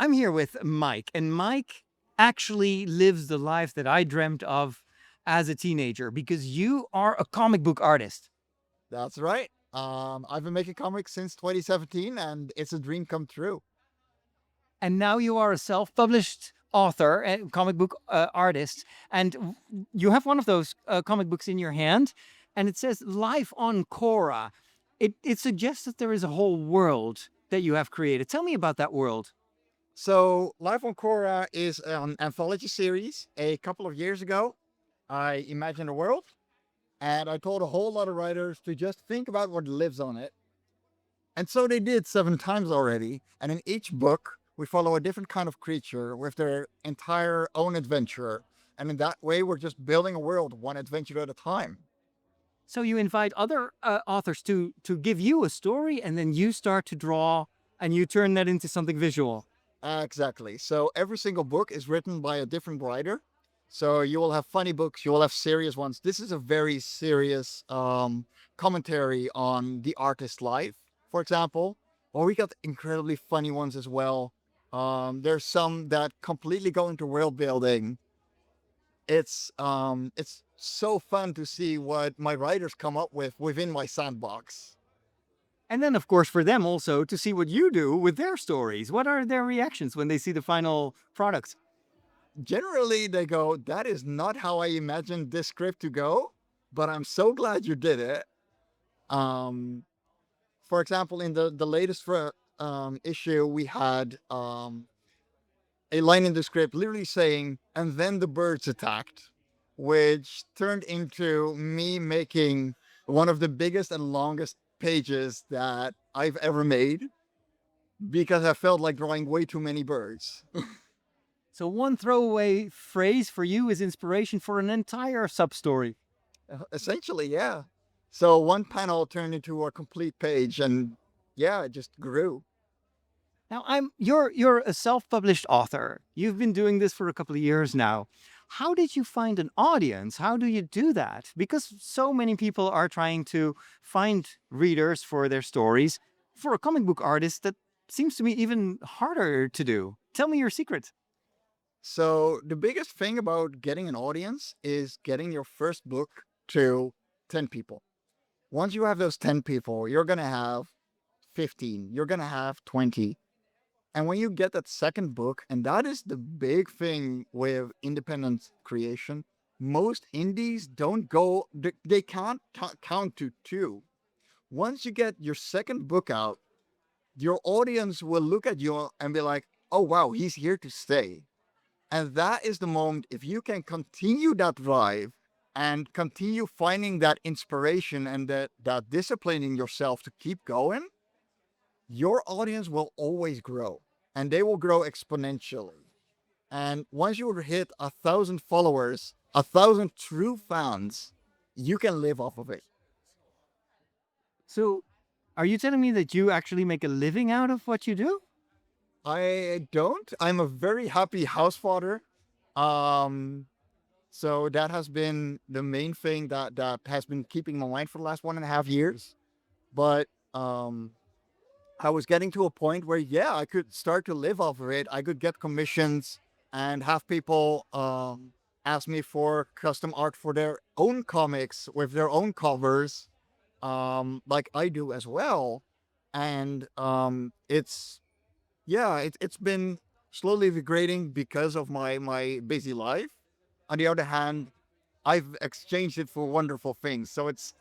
I'm here with Mike, and Mike actually lives the life that I dreamt of as a teenager because you are a comic book artist. That's right. I've been making comics since 2017, and it's a dream come true. And now you are a self published author and comic book artist. And you have one of those comic books in your hand, and it says Life on Cora. It suggests that there is a whole world that you have created. Tell me about that world. So, Life on Cora is an anthology series. A couple of years ago, I imagined a world, and I told a whole lot of writers to just think about what lives on it. And so they did 7 times already. And in each book, we follow a different kind of creature with their entire own adventure. And in that way, we're just building a world one adventure at a time. So you invite other authors to give you a story, and then you start to draw, and you turn that into something visual. Exactly. So every single book is written by a different writer. So you will have funny books, you will have serious ones. This is a very serious commentary on the artist's life, for example. Or we got incredibly funny ones as well. There's some that completely go into world building. It's so fun to see what my writers come up with within my sandbox. And then, of course, for them also to see what you do with their stories. What are their reactions when they see the final product? Generally, they go, "That is not how I imagined this script to go, but I'm so glad you did it." Um, for example, in the latest issue, we had a line in the script literally saying, "And then the birds attacked," which turned into me making one of the biggest and longest pages that I've ever made because I felt like drawing way too many birds. So one throwaway phrase for you is inspiration for an entire sub story. Essentially, yeah. So one panel turned into a complete page, and yeah, it just grew. Now you're a self-published author. You've been doing this for a couple of years now. How did you find an audience? How do you do that? Because so many people are trying to find readers for their stories. For a comic book artist, that seems to me even harder to do. Tell me your secret. So the biggest thing about getting an audience is getting your first book to 10 people. Once you have those 10 people, you're going to have 15, you're going to have 20. And when you get that second book, and that is the big thing with independent creation, most indies don't go, they can't count to two. Once you get your second book out, your audience will look at you and be like, "Oh, wow, he's here to stay." And that is the moment, if you can continue that drive and continue finding that inspiration and that discipline in yourself to keep going, your audience will always grow and they will grow exponentially. And once you hit 1,000 followers, 1,000 true fans, you can live off of it. So, are you telling me that you actually make a living out of what you do? I don't. I'm a very happy house father. Um, so that has been the main thing that has been keeping my mind for the last 1.5 years. But I was getting to a point where, yeah, I could start to live off of it. I could get commissions and have people ask me for custom art for their own comics with their own covers, like I do as well. And it's been slowly degrading because of my busy life. On the other hand, I've exchanged it for wonderful things, so it's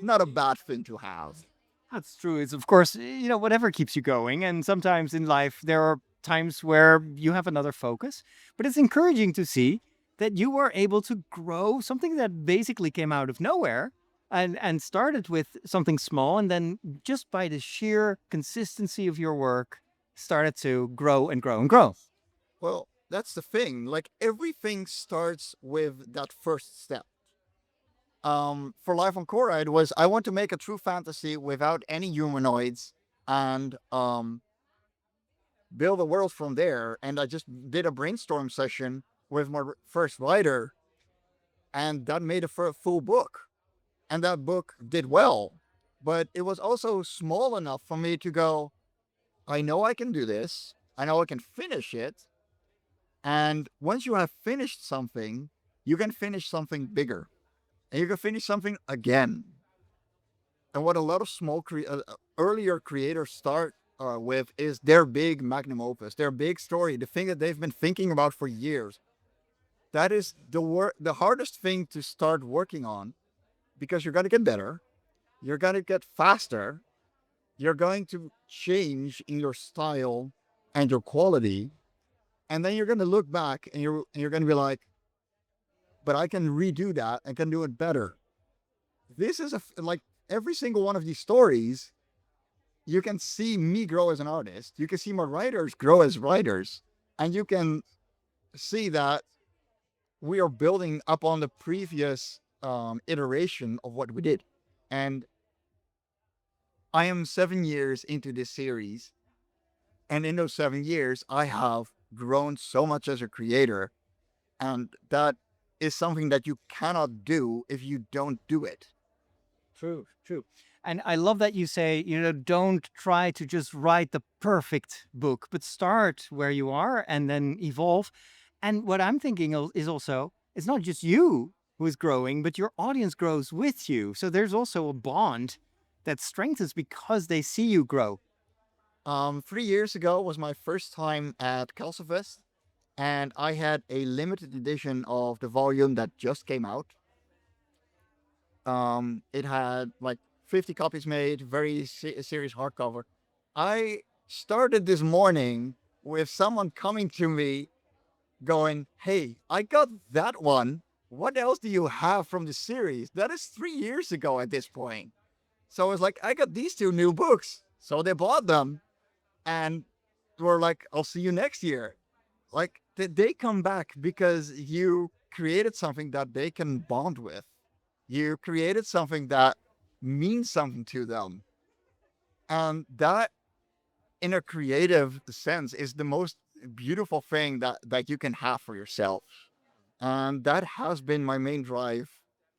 not a bad thing to have. That's true. It's, of course, whatever keeps you going. And sometimes in life, there are times where you have another focus. But it's encouraging to see that you were able to grow something that basically came out of nowhere and started with something small. And then just by the sheer consistency of your work, started to grow and grow and grow. Well, that's the thing. Like everything starts with that first step. For Life on Cora, it was I want to make a true fantasy without any humanoids and build a world from there. And I just did a brainstorm session with my first writer, and that made a full book. And that book did well, but it was also small enough for me to go, I know I can do this. I know I can finish it. And once you have finished something, you can finish something bigger, and you can finish something again. And what a lot of earlier creators start with is their big magnum opus, their big story, the thing that they've been thinking about for years. That is the hardest thing to start working on, because you're going to get better, you're going to get faster, you're going to change in your style and your quality, and then you're going to look back and you're going to be like, but I can redo that and can do it better. This is like every single one of these stories, you can see me grow as an artist. You can see my writers grow as writers, and you can see that we are building up on the previous iteration of what we did. And I am 7 years into this series, and in those 7 years, I have grown so much as a creator, and that is something that you cannot do if you don't do it. True, true. And I love that you say, don't try to just write the perfect book, but start where you are and then evolve. And what I'm thinking is also, it's not just you who is growing, but your audience grows with you. So there's also a bond that strengthens because they see you grow. 3 years ago was my first time at Castlefest, and I had a limited edition of the volume that just came out. It had like 50 copies made, very serious hardcover. I started this morning with someone coming to me going, "Hey, I got that one. What else do you have from the series?" That is 3 years ago at this point. So I was like, "I got these two new books." So they bought them and were like, "I'll see you next year." Like they come back because you created something that they can bond with. You created something that means something to them. And that, in a creative sense, is the most beautiful thing that you can have for yourself. And that has been my main drive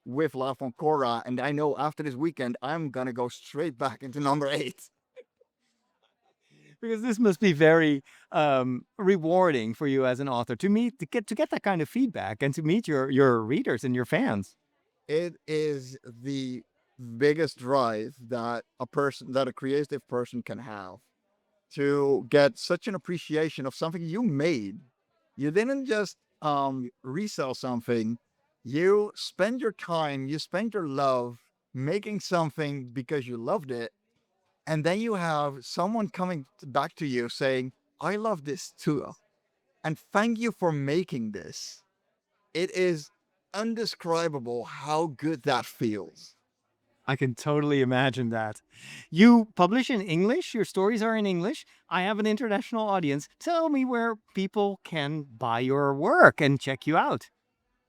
with La Cora. And I know after this weekend, I'm going to go straight back into number 8. Because this must be very rewarding for you as an author to get that kind of feedback and to meet your readers and your fans. It is the biggest drive that a creative person can have, to get such an appreciation of something you made. You didn't just resell something. You spend your time, you spend your love making something because you loved it. And then you have someone coming back to you saying, "I love this too. And thank you for making this." It is undescribable how good that feels. I can totally imagine that. You publish in English, your stories are in English. I have an international audience. Tell me where people can buy your work and check you out.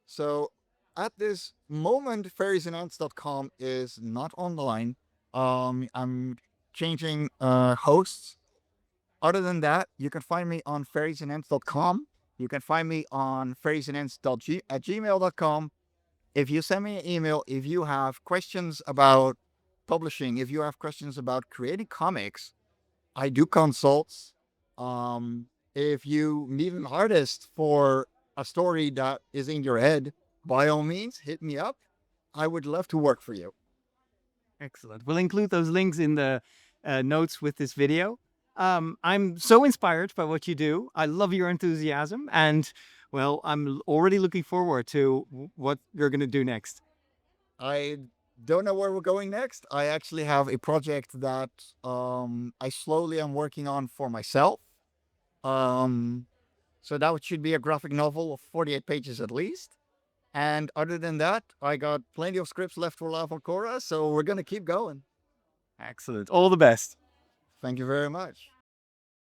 So at this moment, faeriesandents.com is not online. I'm changing hosts. Other than that, you can find me on faeriesandents.com. You can find me on faeriesandents.gmail.com. If you send me an email, if you have questions about publishing, if you have questions about creating comics, I do consults. If you need an artist for a story that is in your head, by all means, hit me up. I would love to work for you. Excellent. We'll include those links in the notes with this video. I'm so inspired by what you do. I love your enthusiasm. And, well, I'm already looking forward to what you're going to do next. I don't know where we're going next. I actually have a project that I slowly am working on for myself. Um, so that should be a graphic novel of 48 pages at least. And other than that, I got plenty of scripts left for Lava Cora, so we're gonna keep going. Excellent. All the best. Thank you very much.